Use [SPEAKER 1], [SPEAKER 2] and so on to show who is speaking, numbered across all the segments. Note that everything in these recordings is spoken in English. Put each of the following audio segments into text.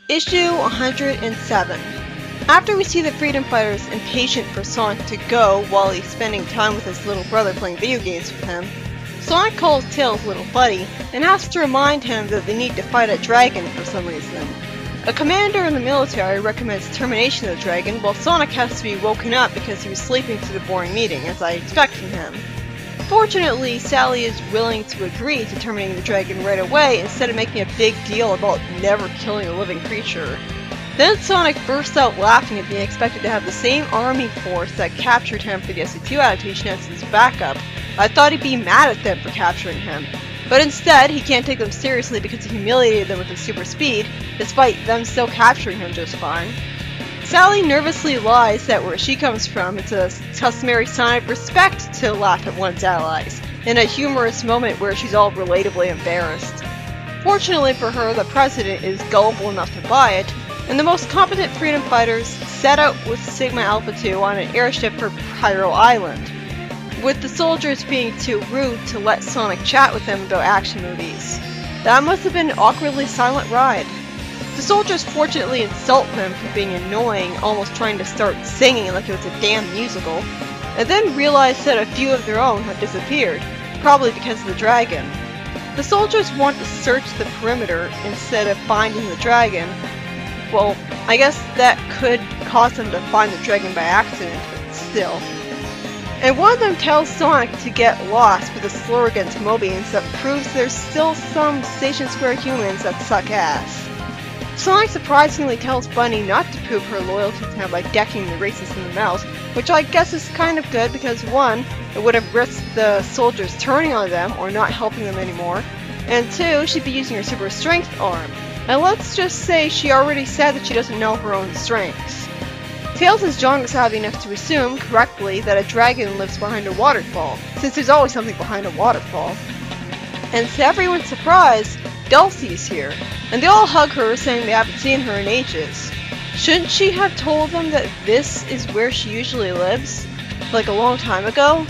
[SPEAKER 1] Issue 107. After we see the freedom fighters impatient for Sonic to go while he's spending time with his little brother playing video games with him, Sonic calls Tails little buddy and asks to remind him that they need to fight a dragon for some reason. A commander in the military recommends termination of the dragon, while Sonic has to be woken up because he was sleeping through the boring meeting, as I expect from him. Fortunately, Sally is willing to agree to terminating the dragon right away instead of making a big deal about never killing a living creature. Then Sonic bursts out laughing at being expected to have the same army force that captured him for the SC2 adaptation as his backup. I thought he'd be mad at them for capturing him, but instead he can't take them seriously because he humiliated them with his super speed, despite them still capturing him just fine. Sally nervously lies that where she comes from it's a customary sign of respect to laugh at one's allies, in a humorous moment where she's all relatably embarrassed. Fortunately for her, the president is gullible enough to buy it, and the most competent freedom fighters set out with Sigma Alpha 2 on an airship for Pyro Island, with the soldiers being too rude to let Sonic chat with them about action movies. That must have been an awkwardly silent ride. The soldiers fortunately insult them for being annoying, almost trying to start singing like it was a damn musical, and then realize that a few of their own have disappeared, probably because of the dragon. The soldiers want to search the perimeter instead of finding the dragon. Well, I guess that could cause them to find the dragon by accident, but still. And one of them tells Sonic to get lost with a slur against Mobians that proves there's still some Station Square humans that suck ass. Sonic surprisingly tells Bunny not to prove her loyalty to him by decking the racist in the mouth, which I guess is kind of good because one, it would have risked the soldiers turning on them or not helping them anymore, and two, she'd be using her super strength arm. And let's just say she already said that she doesn't know her own strengths. Tails and John is savvy enough to assume, correctly, that a dragon lives behind a waterfall, since there's always something behind a waterfall. And to everyone's surprise, Dulcie is here, and they all hug her saying they haven't seen her in ages. Shouldn't she have told them that this is where she usually lives? Like a long time ago?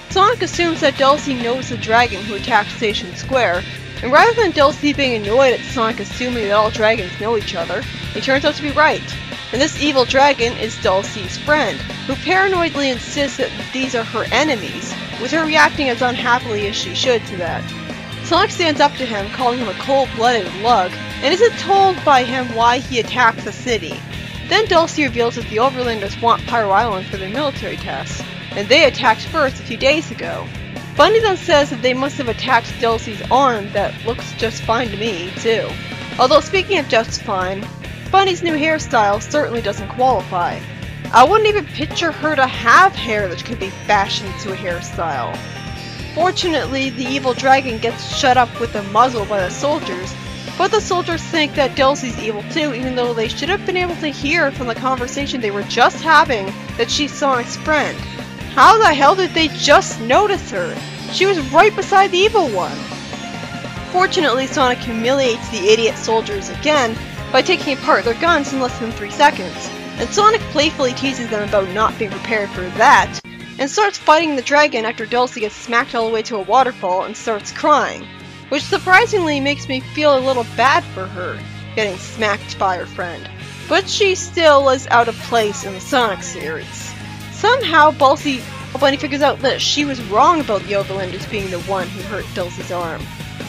[SPEAKER 1] Sonic assumes that Dulcie knows the dragon who attacked Station Square, and rather than Dulcie being annoyed at Sonic assuming that all dragons know each other, he turns out to be right. And this evil dragon is Dulcie's friend, who paranoidly insists that these are her enemies, with her reacting as unhappily as she should to that. Sonic stands up to him, calling him a cold-blooded lug, and isn't told by him why he attacked the city. Then Dulcie reveals that the Overlanders want Pyro Island for their military tests, and they attacked first a few days ago. Bunny then says that they must have attacked Dulcie's arm that looks just fine to me, too. Although speaking of just fine, Bunny's new hairstyle certainly doesn't qualify. I wouldn't even picture her to have hair that could be fashioned to a hairstyle. Fortunately, the evil dragon gets shut up with a muzzle by the soldiers, but the soldiers think that Dulcie's evil too, even though they should have been able to hear from the conversation they were just having that she's Sonic's friend. How the hell did they just notice her? She was right beside the evil one. Fortunately, Sonic humiliates the idiot soldiers again by taking apart their guns in less than 3 seconds, and Sonic playfully teases them about not being prepared for that, and starts fighting the dragon after Dulcie gets smacked all the way to a waterfall and starts crying, which surprisingly makes me feel a little bad for her, getting smacked by her friend. But she still is out of place in the Sonic series. Somehow Bunny figures out that she was wrong about the Overlanders being the one who hurt Dulcie's arm.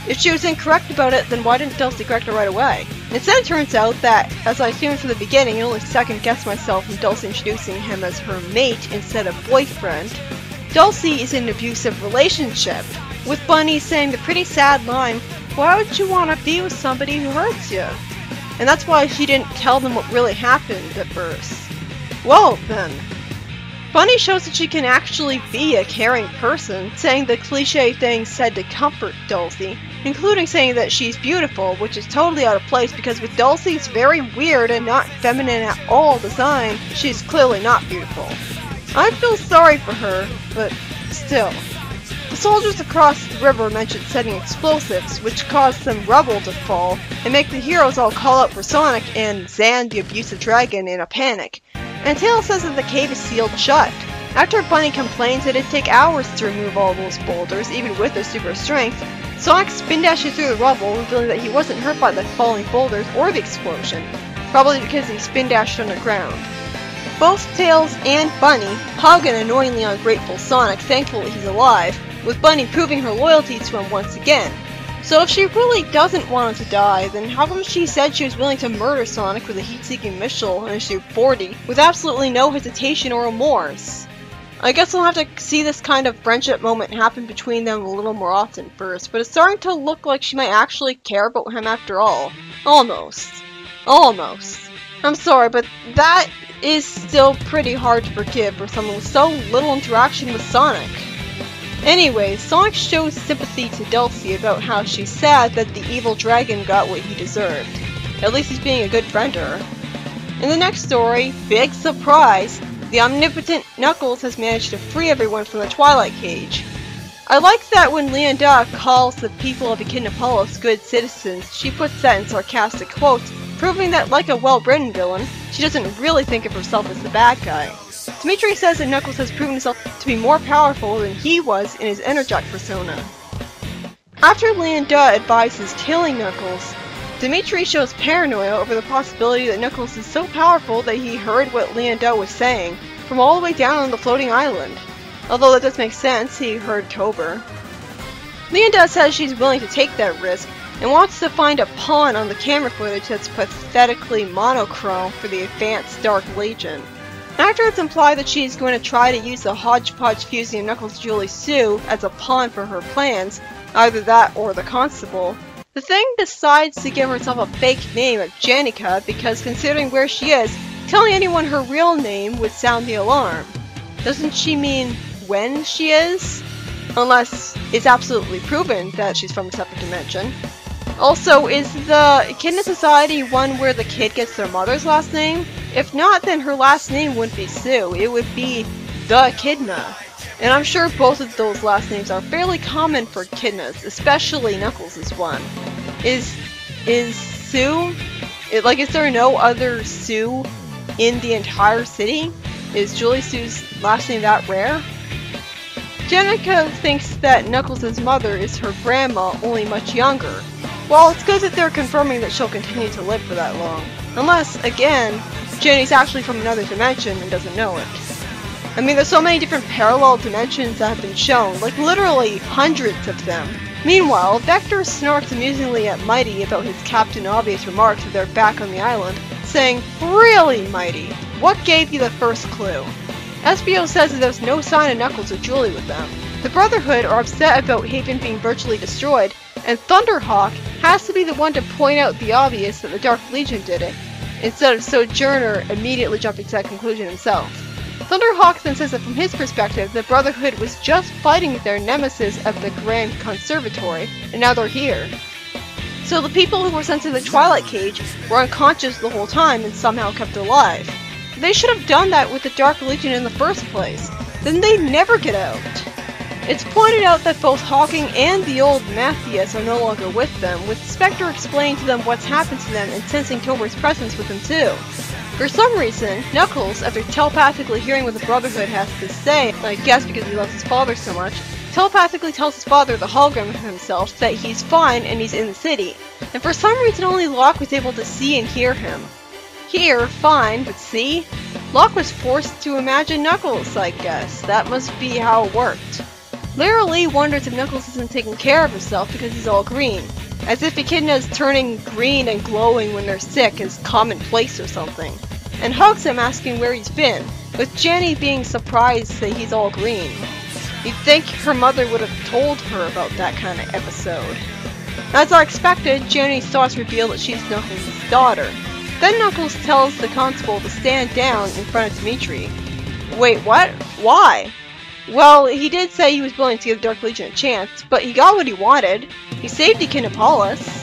[SPEAKER 1] If she was incorrect about it, then why didn't Dulcie correct her right away? Instead, it turns out that, as I assumed from the beginning, I only second-guessed myself in Dulcie introducing him as her mate instead of boyfriend. Dulcie is in an abusive relationship, with Bunny saying the pretty sad line, "Why would you want to be with somebody who hurts you?" And that's why she didn't tell them what really happened at first. Well then, Bunny shows that she can actually be a caring person, saying the cliche things said to comfort Dulcie, including saying that she's beautiful, which is totally out of place because with Dulcie's very weird and not feminine at all design, she's clearly not beautiful. I feel sorry for her, but still. The soldiers across the river mentioned setting explosives, which caused some rubble to fall, and make the heroes all call out for Sonic and Zan the abusive dragon in a panic. And Tails says that the cave is sealed shut. After Bunny complains that it'd take hours to remove all those boulders, even with their super strength, Sonic spin dashes through the rubble, revealing that he wasn't hurt by the falling boulders or the explosion, probably because he spin dashed underground. Both Tails and Bunny hug an annoyingly ungrateful Sonic, thankful that he's alive, with Bunny proving her loyalty to him once again. So if she really doesn't want him to die, then how come she said she was willing to murder Sonic with a heat-seeking missile in issue 40 with absolutely no hesitation or remorse? I guess we'll have to see this kind of friendship moment happen between them a little more often first, but it's starting to look like she might actually care about him after all. Almost. Almost. I'm sorry, but that is still pretty hard to forgive for someone with so little interaction with Sonic. Anyways, Sonic shows sympathy to Dulcie about how she's sad that the evil dragon got what he deserved. At least he's being a good friend to her. In the next story, big surprise, the omnipotent Knuckles has managed to free everyone from the Twilight Cage. I like that when Leonda calls the people of Echidnapolis good citizens, she puts that in sarcastic quotes, proving that, like a well-written villain, she doesn't really think of herself as the bad guy. Dimitri says that Knuckles has proven himself to be more powerful than he was in his Enerjack persona. After Leonda advises killing Knuckles, Dimitri shows paranoia over the possibility that Knuckles is so powerful that he heard what Leonda was saying from all the way down on the floating island. Although that does make sense, he heard Tober. Leonda says she's willing to take that risk and wants to find a pawn on the camera footage that's pathetically monochrome for the advanced Dark Legion. After it's implied that she's going to try to use the hodgepodge fusing of Knuckles Julie Sue as a pawn for her plans, either that or the Constable, the Thing decides to give herself a fake name of Janica because considering where she is, telling anyone her real name would sound the alarm. Doesn't she mean when she is? Unless it's absolutely proven that she's from a separate dimension. Also, is the Echidna Society one where the kid gets their mother's last name? If not, then her last name wouldn't be Sue, it would be the Echidna. And I'm sure both of those last names are fairly common for echidnas, especially Knuckles' one. Is Sue? Is there no other Sue in the entire city? Is Julie Sue's last name that rare? Janica thinks that Knuckles' mother is her grandma, only much younger. Well, it's good that they're confirming that she'll continue to live for that long. Unless, again, Jenny's actually from another dimension and doesn't know it. I mean, there's so many different parallel dimensions that have been shown, like literally hundreds of them. Meanwhile, Vector snorks amusingly at Mighty about his Captain Obvious remarks that they're back on the island, saying, "Really, Mighty? What gave you the first clue?" SBO says that there's no sign of Knuckles or Julie with them. The Brotherhood are upset about Haven being virtually destroyed, and Thunderhawk has to be the one to point out the obvious that the Dark Legion did it, instead of Sojourner immediately jumping to that conclusion himself. Thunderhawk then says that from his perspective, the Brotherhood was just fighting their nemesis of the Grand Conservatory, and now they're here. So the people who were sent to the Twilight Cage were unconscious the whole time and somehow kept alive. They should have done that with the Dark Legion in the first place. Then they'd never get out. It's pointed out that both Hawking and the old Matthias are no longer with them, with Spectre explaining to them what's happened to them and sensing Tober's presence with them too. For some reason, Knuckles, after telepathically hearing what the Brotherhood has to say, I guess because he loves his father so much, telepathically tells his father, the hologram of himself, that he's fine and he's in the city. And for some reason only Locke was able to see and hear him. Hear, fine, but see? Locke was forced to imagine Knuckles, I guess. That must be how it worked. Lara Lee wonders if Knuckles isn't taking care of himself because he's all green. As if echidnas turning green and glowing when they're sick is commonplace or something. And hugs him asking where he's been, with Jenny being surprised that he's all green. You'd think her mother would have told her about that kind of episode. As I expected, Jenny's thoughts reveal that she's Knuckles' daughter. Then Knuckles tells the constable to stand down in front of Dimitri. Wait, what? Why? Well, he did say he was willing to give the Dark Legion a chance, but he got what he wanted. He saved Echidnapolis.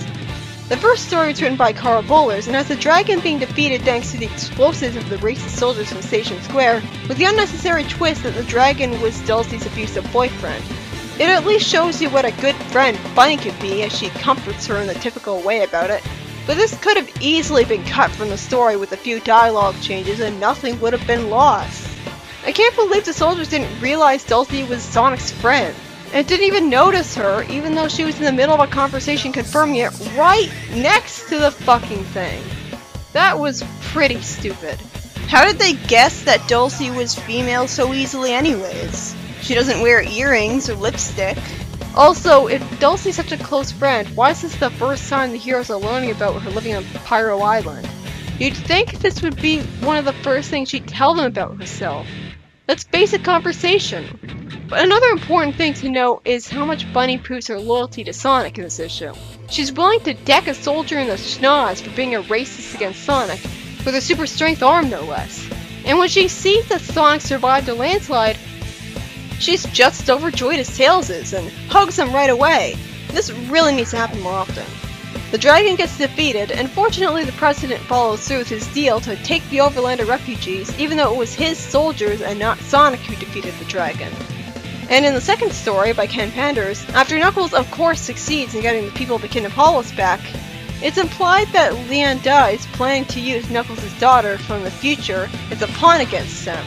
[SPEAKER 1] The first story was written by Carl Bollers, and has the dragon being defeated thanks to the explosives of the racist soldiers from Station Square, with the unnecessary twist that the dragon was Dulcie's abusive boyfriend. It at least shows you what a good friend Bunny could be, as she comforts her in the typical way about it. But this could have easily been cut from the story with a few dialogue changes and nothing would have been lost. I can't believe the soldiers didn't realize Dulcie was Sonic's friend. and didn't even notice her, even though she was in the middle of a conversation confirming it right next to the fucking thing. That was pretty stupid. How did they guess that Dulcie was female so easily anyways? She doesn't wear earrings or lipstick. Also, if Dulcie's such a close friend, why is this the first time the heroes are learning about her living on Pyro Island? You'd think this would be one of the first things she'd tell them about herself. That's basic conversation. But another important thing to note is how much Bunny proves her loyalty to Sonic in this issue. She's willing to deck a soldier in the schnoz for being a racist against Sonic, with a super strength arm no less. And when she sees that Sonic survived a landslide, she's just as overjoyed as Tails is and hugs him right away. This really needs to happen more often. The dragon gets defeated, and fortunately the president follows through with his deal to take the Overlander refugees, even though it was his soldiers and not Sonic who defeated the dragon. And in the second story, by Ken Panders, after Knuckles of course succeeds in getting the people of the Kingdom Hollows back, it's implied that Leon is planning to use Knuckles' daughter from the future as a pawn against them.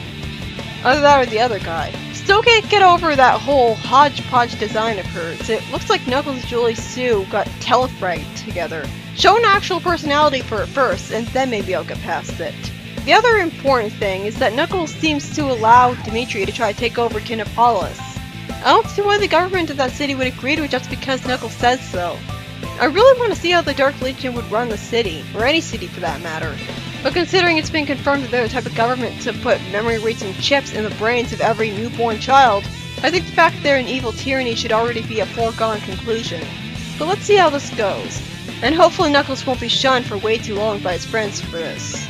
[SPEAKER 1] Either that or the other guy. Still can't get over that whole hodgepodge design of hers. It looks like Knuckles and Julie Sue got telefragged together. Show an actual personality for it first, and then maybe I'll get past it. The other important thing is that Knuckles seems to allow Dimitri to try to take over Kingdom Hollows. I don't see why the government of that city would agree to it just because Knuckles says so. I really want to see how the Dark Legion would run the city, or any city for that matter. But considering it's been confirmed that they're the type of government to put memory-racing chips in the brains of every newborn child, I think the fact that they're an evil tyranny should already be a foregone conclusion. But let's see how this goes. And hopefully Knuckles won't be shunned for way too long by his friends for this.